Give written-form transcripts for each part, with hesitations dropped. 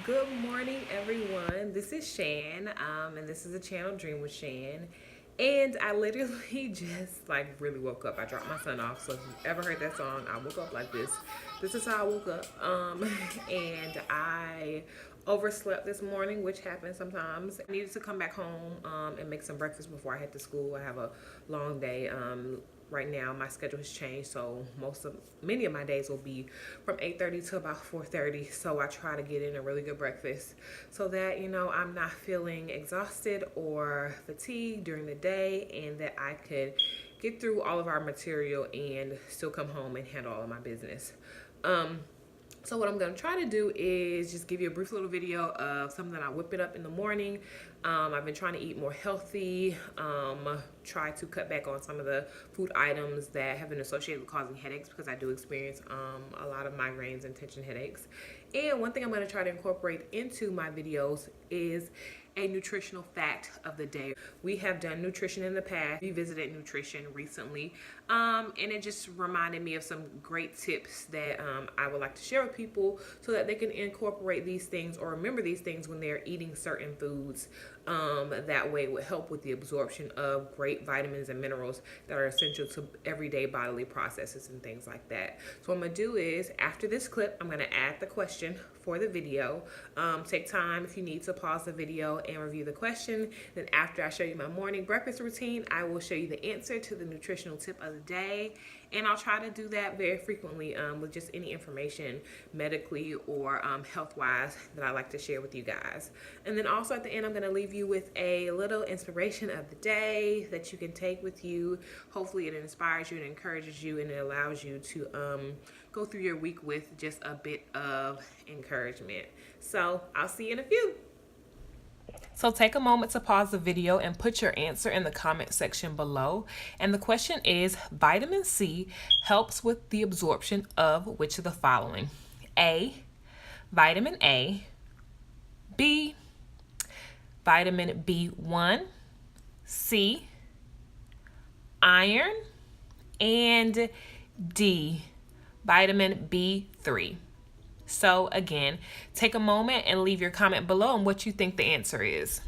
Good morning, everyone. This is Shan, and this is the channel Dream with Shan. And I literally just really woke up. I dropped my son off, so if you've ever heard that song, I woke up like this. This is how I woke up. And I overslept this morning, which happens sometimes. I needed to come back home and make some breakfast before I head to school. I have a long day. Right now my schedule has changed, so many of my days will be from 8:30 to about 4:30, so I try to get in a really good breakfast so that I'm not feeling exhausted or fatigued during the day, and that I could get through all of our material and still come home and handle all of my business. So what I'm going to try to do is just give you a brief little video of something that I whip it up in the morning. I've been trying to eat more healthy, try to cut back on some of the food items that have been associated with causing headaches, because I do experience a lot of migraines and tension headaches. And one thing I'm going to try to incorporate into my videos is a nutritional fact of the day. We have done nutrition in the past. We visited nutrition recently, and it just reminded me of some great tips that I would like to share with people so that they can incorporate these things or remember these things when they're eating certain foods. That way it would help with the absorption of great vitamins and minerals that are essential to everyday bodily processes and things like that. So what I'm gonna do is, after this clip, I'm gonna add the question for the video. Take time if you need to pause the video and review the question. Then after I show you my morning breakfast routine, I will show you the answer to the nutritional tip of the day. And I'll try to do that very frequently with just any information medically or health-wise that I like to share with you guys. And then also at the end, I'm going to leave you with a little inspiration of the day that you can take with you. Hopefully it inspires you and encourages you, and it allows you to go through your week with just a bit of encouragement. So I'll see you in a few. So take a moment to pause the video and put your answer in the comment section below. And the question is, vitamin C helps with the absorption of which of the following? A, vitamin A, B, vitamin B1, C, iron, and D, vitamin B3. So again, take a moment and leave your comment below on what you think the answer is.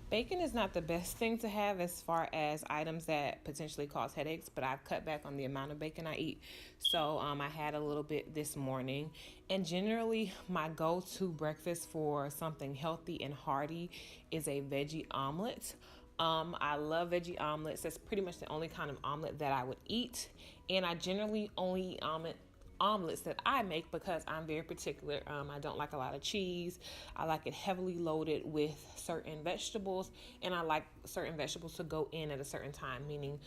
Bacon is not the best thing to have as far as items that potentially cause headaches, but I've cut back on the amount of bacon I eat. So I had a little bit this morning, and generally my go-to breakfast for something healthy and hearty is a veggie omelet. I love veggie omelets. That's pretty much the only kind of omelet that I would eat, and I generally only eat omelets that I make because I'm very particular. I don't like a lot of cheese. I like it heavily loaded with certain vegetables, and I like certain vegetables to go in at a certain time, meaning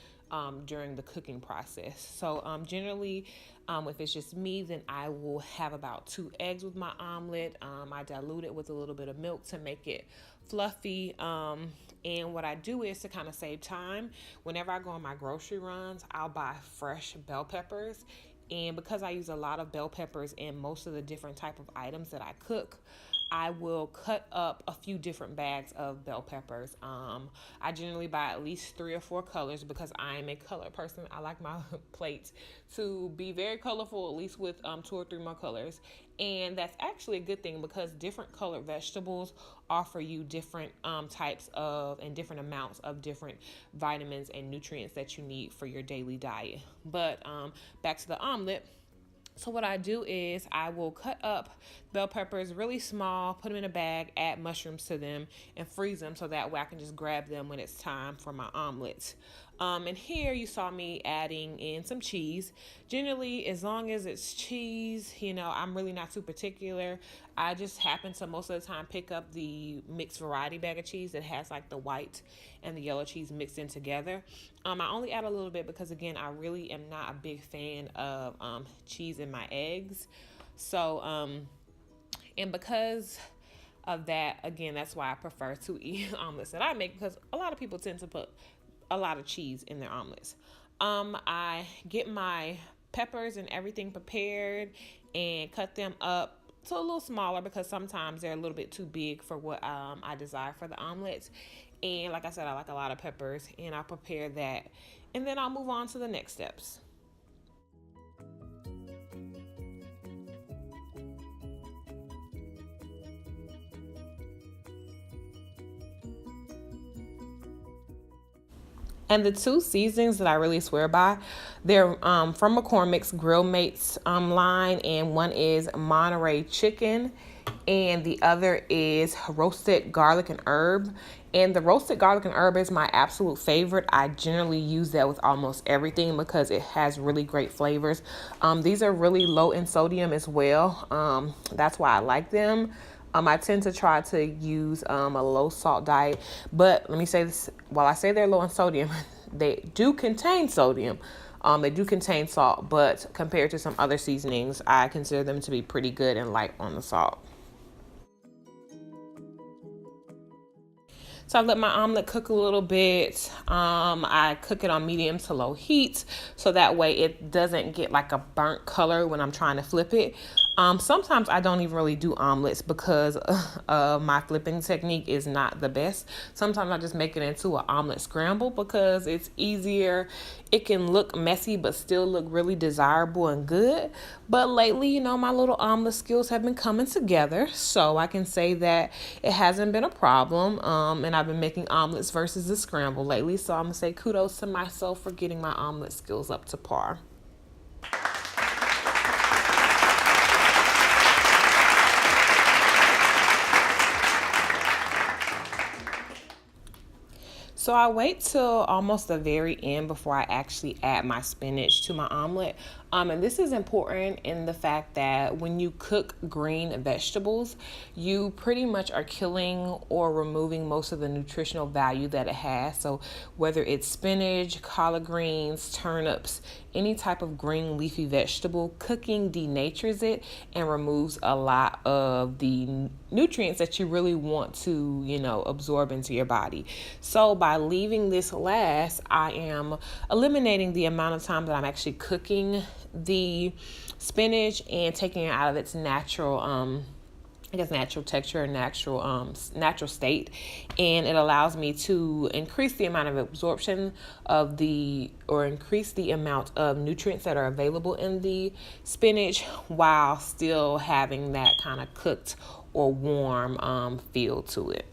during the cooking process. So generally, if it's just me, then I will have about 2 eggs with my omelet. I dilute it with a little bit of milk to make it fluffy. And what I do is, to kind of save time, whenever I go on my grocery runs, I'll buy fresh bell peppers. And because I use a lot of bell peppers in most of the different type of items that I cook, I will cut up a few different bags of bell peppers. I generally buy at least 3 or 4 colors because I am a color person. I like my plates to be very colorful, at least with 2 or 3 more colors. And that's actually a good thing because different colored vegetables offer you different types of and different amounts of different vitamins and nutrients that you need for your daily diet. But back to the omelet. So what I do is I will cut up bell peppers really small, put them in a bag, add mushrooms to them, and freeze them so that way I can just grab them when it's time for my omelets. And here you saw me adding in some cheese. Generally, as long as it's cheese, I'm really not too particular. I just happen to most of the time pick up the mixed variety bag of cheese that has like the white and the yellow cheese mixed in together. I only add a little bit because, again, I really am not a big fan of cheese in my eggs. So, and because of that, again, that's why I prefer to eat omelets that I make, because a lot of people tend to put a lot of cheese in their omelets. I get my peppers and everything prepared and cut them up to a little smaller because sometimes they're a little bit too big for what I desire for the omelets. And like I said, I like a lot of peppers, and I'll prepare that, and then I'll move on to the next steps. And the two seasonings that I really swear by, they're from McCormick's Grill Mates line, and one is Monterey Chicken, and the other is roasted garlic and herb. And the roasted garlic and herb is my absolute favorite. I generally use that with almost everything because it has really great flavors. These are really low in sodium as well. That's why I like them. I tend to try to use a low salt diet, but let me say this, while I say they're low in sodium, they do contain sodium. They do contain salt, but compared to some other seasonings, I consider them to be pretty good and light on the salt. So I let my omelet cook a little bit. I cook it on medium to low heat so that way it doesn't get like a burnt color when I'm trying to flip it. Sometimes I don't even really do omelets because my flipping technique is not the best. Sometimes I just make it into an omelet scramble because it's easier. It can look messy but still look really desirable and good. But lately, you know, my little omelet skills have been coming together, so I can say that it hasn't been a problem. And I've been making omelets versus the scramble lately, so I'm gonna say kudos to myself for getting my omelet skills up to par. So I wait till almost the very end before I actually add my spinach to my omelet. And this is important in the fact that when you cook green vegetables, you pretty much are killing or removing most of the nutritional value that it has. So whether it's spinach, collard greens, turnips, any type of green leafy vegetable, cooking denatures it and removes a lot of the nutrients that you really want to, you know, absorb into your body. So by leaving this last, I am eliminating the amount of time that I'm actually cooking the spinach and taking it out of its natural natural texture and natural state, and it allows me to increase the amount of absorption of increase the amount of nutrients that are available in the spinach while still having that kind of cooked or warm feel to it.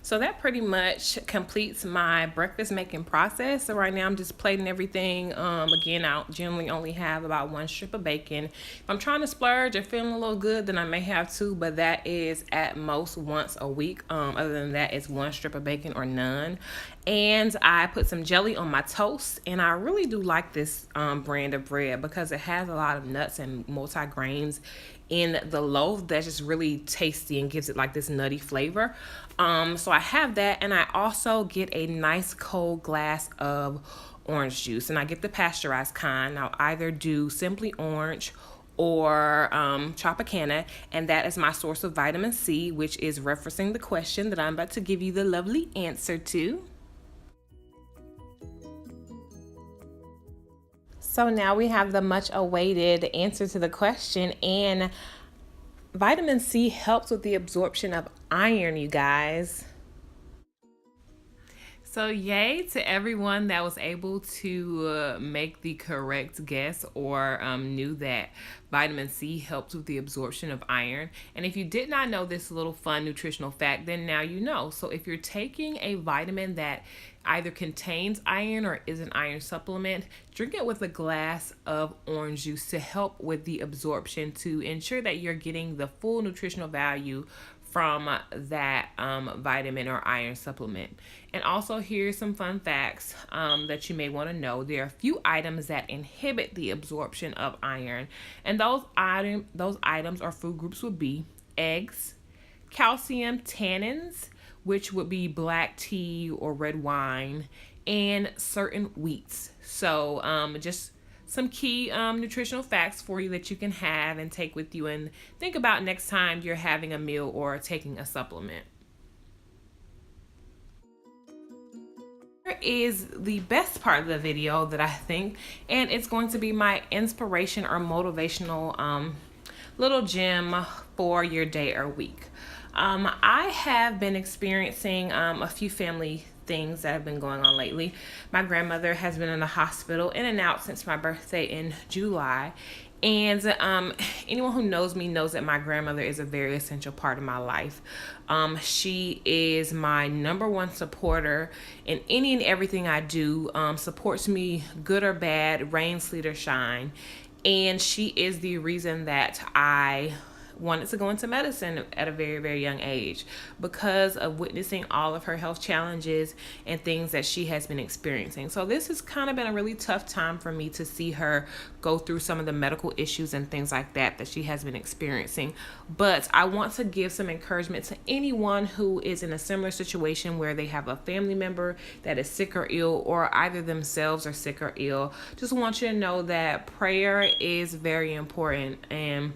So that pretty much completes my breakfast making process. So right now I'm just plating everything. Again, I generally only have about one strip of bacon. If I'm trying to splurge or feeling a little good, then I may have two, but that is at most once a week. Other than that, it's one strip of bacon or none. And I put some jelly on my toast, and I really do like this brand of bread because it has a lot of nuts and multi-grains in the loaf that's just really tasty and gives it like this nutty flavor. So I have that, and I also get a nice cold glass of orange juice, and I get the pasteurized kind. I'll either do Simply Orange or Tropicana, and that is my source of vitamin C, which is referencing the question that I'm about to give you the lovely answer to. So now we have the much awaited answer to the question, and vitamin C helps with the absorption of iron, you guys. So yay to everyone that was able to make the correct guess or knew that vitamin C helps with the absorption of iron. And if you did not know this little fun nutritional fact, then now you know. So if you're taking a vitamin that either contains iron or is an iron supplement, drink it with a glass of orange juice to help with the absorption to ensure that you're getting the full nutritional value from that vitamin or iron supplement. And also, here's some fun facts that you may want to know. There are a few items that inhibit the absorption of iron, and those items or food groups would be eggs, calcium, tannins, which would be black tea or red wine, and certain wheats. So just some key nutritional facts for you that you can have and take with you and think about next time you're having a meal or taking a supplement. Here is the best part of the video that I think, and it's going to be my inspiration or motivational little gem for your day or week. I have been experiencing a few family things that have been going on lately. My grandmother has been in the hospital in and out since my birthday in July, And anyone who knows me knows that my grandmother is a very essential part of my life. She is my number one supporter in any and everything I do, supports me good or bad, rain, sleet, or shine. And she is the reason that I wanted to go into medicine at a very, very young age, because of witnessing all of her health challenges and things that she has been experiencing. So this has kind of been a really tough time for me to see her go through some of the medical issues and things like that she has been experiencing. But I want to give some encouragement to anyone who is in a similar situation where they have a family member that is sick or ill, or either themselves are sick or ill. Just want you to know that prayer is very important, and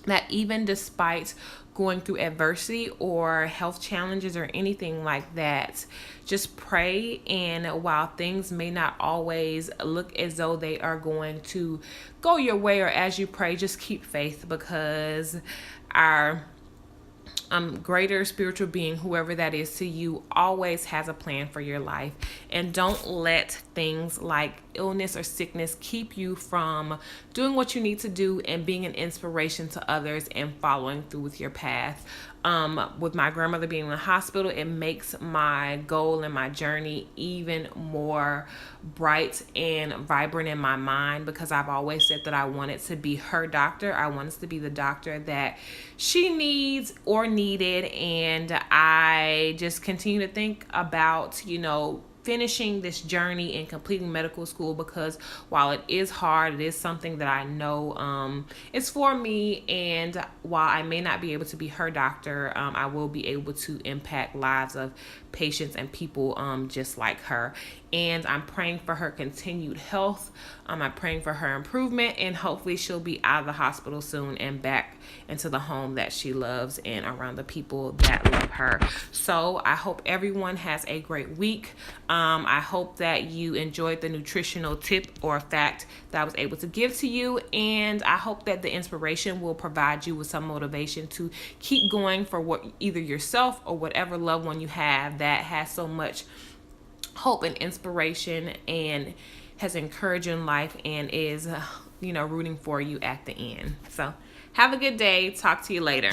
that even despite going through adversity or health challenges or anything like that, just pray. And while things may not always look as though they are going to go your way, or as you pray, just keep faith, because our greater spiritual being, whoever that is to you, always has a plan for your life. And don't let things like illness or sickness keep you from doing what you need to do and being an inspiration to others and following through with your path. With my grandmother being in the hospital, it makes my goal and my journey even more bright and vibrant in my mind, because I've always said that I wanted to be her doctor. I wanted to be the doctor that she needs or needed. And I just continue to think about, finishing this journey and completing medical school, because while it is hard, it is something that I know is for me. And while I may not be able to be her doctor, I will be able to impact lives of patients and people just like her. And I'm praying for her continued health. I'm praying for her improvement, and hopefully she'll be out of the hospital soon and back into the home that she loves and around the people that love her. So I hope everyone has a great week. I hope that you enjoyed the nutritional tip or fact that I was able to give to you. And I hope that the inspiration will provide you with some motivation to keep going for what either yourself or whatever loved one you have that has so much hope and inspiration and has encouraged you in life and is, rooting for you at the end. So have a good day. Talk to you later.